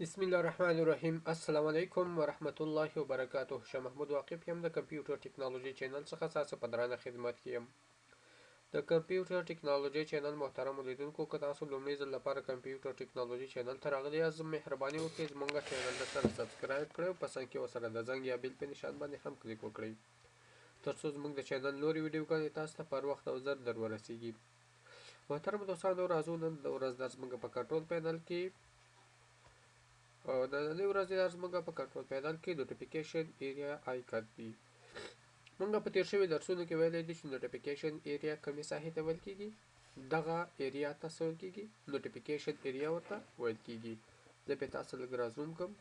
بسم الله الرحمن الرحیم. السلام علیکم ورحمت الله وبرکاته. شه محمود واقف یم د کمپیوټر ټیکنالوژي چینل څخه تاسو په درانه خدمت کې یم. د کمپیوټر ټیکنالوژي چینل محترم لیدونکو، که تاسو لومړی ځل لپاره کمپیوټر ټیکنالوژي چینل ته راغلي یاست، مهرباني وکړئ زموږ چینل د سره سبسکرایب کړئ او په څنګ کې ورسره د زنګ یا بیل په نشان باندې هم کلیک وکړئ تر څو زموږ د چینل نورې ویډیوګانې تاسو ته پر وخت او ژر در ورسیږي. محترم دوستانو، راځو نن د ورځ درس موږ په کنټرول پینل کې د نننۍ ورځې درس موږ په کنټرول پینل کې نوټیفیکیشن ایریا آیکن دی. موږ په تیر شوي درسونو کې ویلی دي چې نوټیفیکیشن ایریا کومې ساحې ته ویل کېږي. دغه ایریا ته څه ویل کېږي؟ نوټیفیکیشن ایریا ورته ویل کېږي. زه پې تاسو لږ رازوم کړم.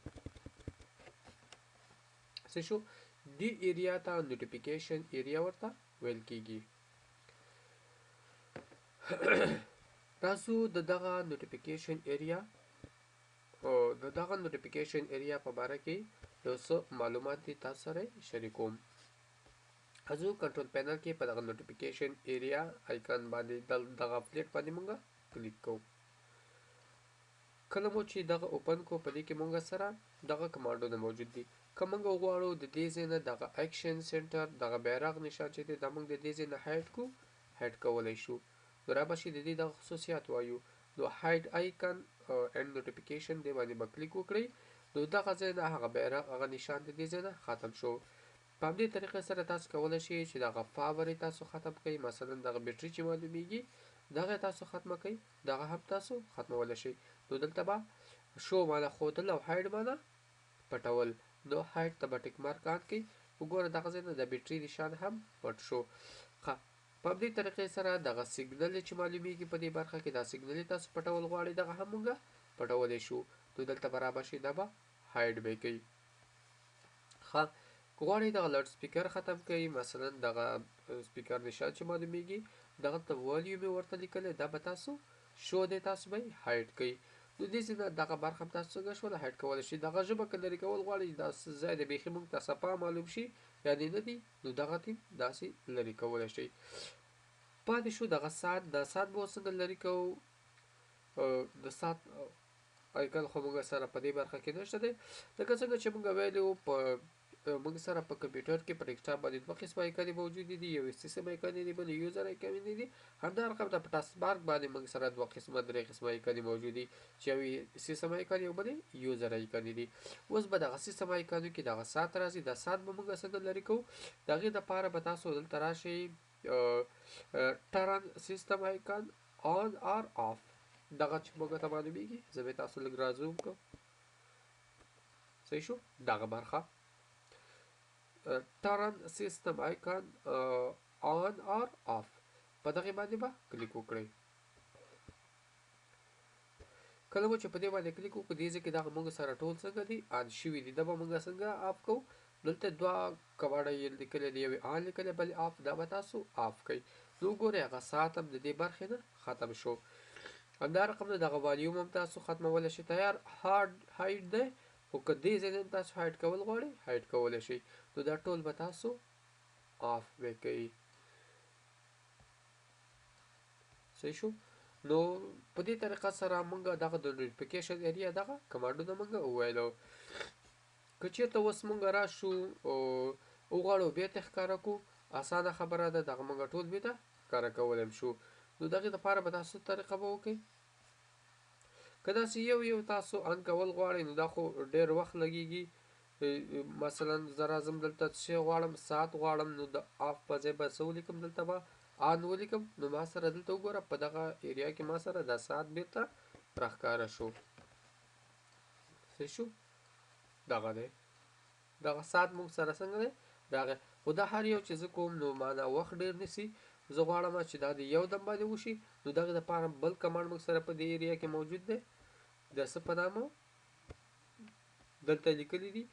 څه شو؟ دې ایریا ته نوټیفیکیشن ایریا ورته ویل کېږي. تاسو د دغه نوټیفیکیشن ایریا په باره کې یو څه معلومات دي تاسو سره شریکوم. حضور کنټرول پینل کې په دغه نوټیفیکیشن ایریا آیکن باندې دغه پلیټ باندې مونږ کلیک کوو. کله مو چې دغه اوپن کو، په دې کې مونږ سره دغه کمانډونه موجود دي. که مونږ وغواړو د دې ځای نه دغه اکشن سنټر دغه بیرغ نشان چې دی دا مونږ د دې ځای نه هایډ کو، هایډ کولی شو. نو را به شي د دې دغه خصوصیات وایو. نو هایډ آیکن اینډ نوټیفیکیشن دې باندې به کلیک وکړئ. نو دغه ځای نه هغه بیرغ هغه نشان د دې ځای نه ختم شو. په همدې طریقې سره تاسو کولی شئ چې دغه پاور یې تاسو ختم کړئ. مثلا دغه بیټري چې معلومیږي دغه تاسو ختمه کړئ، دغه هم تاسو ختمولی شئ. نو دلته به شو معنی ښودل او هایډ معنی پټول. نو هایډ ته به ټیک مارک آن کړئ. وګوره دغه ځای نه د بیټري نشان هم پټ شو. ښه، په همدې طریقې سره دغه سیګنل چې معلومیږي په دې برخه کې دا سیګنل تاسو پټول غواړئ، دغه هم موږ پټولی شو. نو دلته به رابه شي دا به هایډ به یې کوي. ښه، که غواړئ دغه لاوډ سپیکر ختم کړئ، مثلا دغه سپیکر نشان چې معلومیږي دغه ته والیوم یې ورته لیکلی، دا به تاسو شو دی، تاسو به یې هایډ کوئ. نو دې ځای نه دغه برخه هم تاسو څنګه شوله هایډ کولی شئ. دغه ژبه که لرې کول غواړئ، دا ځای د بیخي موږ ته صفا معلوم شي یا دې نه دي، نو دغه تیم داسې لرې کولی شئ. پاتې شو دغه ساعت. دا ساعت به څنګه لرې کوو؟ د ساعت آیکن خو موږ سره په دې برخه کې نشته دی. لکه څنګه چې موږ ویلي وو، په موږ سره په کمپیوټر کې په ډیسکټاپ باندې دوه قسمه آیکنې موجودې دي. یو سیسټم آیکنې دي، بل یوزر آیکنې دي. همدارقم په ټاسک بار باندې موږ سره دوه قسمه درې قسمه آیکنې موجودې دي چې یو سیسټم آیکن یو بل یوزر آیکنې دي. اوس به دغه سیسټم آیکنو کې دغه ساعت راځي. دا ساعت به موږ څنګه لرې کوو؟ د هغې دپاره به تاسو دلته راشئ، ټرن سیسټم آیکن آن آر آف، دغه چې موږ ته معلومیږي. زه به تاسو لږ رازوم کړم. صحیح شو؟ دغه برخه ټرن سیسټم آیکن آن آر آف، په دغې باندې به کلیک وکړئ. کله مو چې په دې باندې کلیک وکړو، دې ځای کې دغه موږ سره ټول څنګه دي آن شوي دي. دا به موږ څنګه آف کوو؟ دلته دوه کمانډه یې لیکلی دی، یو یې آن لیکلی، بل یې آف. دا به تاسو آف کوئ. نو وګورئ هغه ساعت هم د دې برخې نه ختم شو. همدارقم دغه والیوم هم تاسو ختمولی شئ. تیار هایډ دی، خو که دې ځای نه تاسو هایډ کول غواړئ، هایډ کولی شئ. نو دا ټول به تاسو آف به کوئ. صحیح شو؟ نو په دې طریقه سره موږ دغه د نوټیفیکیشن ایریا دغه کمانډونه موږ وویلو. که چېرته اوس موږ راشو وغواړو بېرته ښکاره کړو، اسانه خبره ده، دغه موږ ټول بېرته ښکاره کولی شو. نو دغې دپاره به تاسو طریقه به وکړئ. که داسې یو یو تاسو آن کول غواړئ، نو دا خو ډېر وخت لګیږي. مثلا زه راځم دلته څه غواړم، ساعت غواړم، نو د آف په ځای به څه ولیکم؟ دلته به آن ولیکم. نو ما سره دلته وګوره په دغه ایریا کې ما سره دا ساعت بېرته راښکاره شو. صحیح شو؟ دغه دی، دغه ساعت موږ سره څنګه دی راغی. خو دا هر یو چې زه کوم نو معنا وخت ډېر نیسي. زه غواړم چې دا د یو دم باندې وشي. نو دغې دپاره بل کمانډ موږ سره په دې ایریا کې موجود دی. د څه په نامه دلته لیکلی دي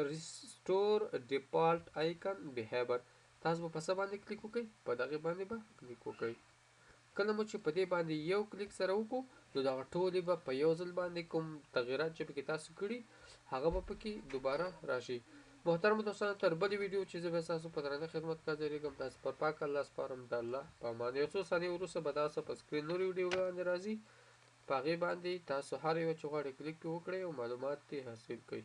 ریسټور ډیفالټ آیکن بیهیور. تاسو به په څه باندې کلیک وکړئ؟ په دغې باندې به کلیک وکړئ. کله مو چې په دې باندې یو کلیک سره وکړو، نو دغه ټولې به په یو ځل باندې کوم تغییرات چې پکې تاسو کړي هغه به پکې دوباره راشي. محترمو دوستانو، تر بلې ویډیو چې زه به ستاسو په درانه خدمت کې حاضرېږم، تاسو پر پاک الله سپارم. د الله په امان. یو څو ثانیې وروسته به تاسو په سکرین نورې ویډیوګانې راځي. په هغې باندې تاسو هر یوه چې غواړئ کلیک پرې وکړئ او معلومات یې حاصل کړئ.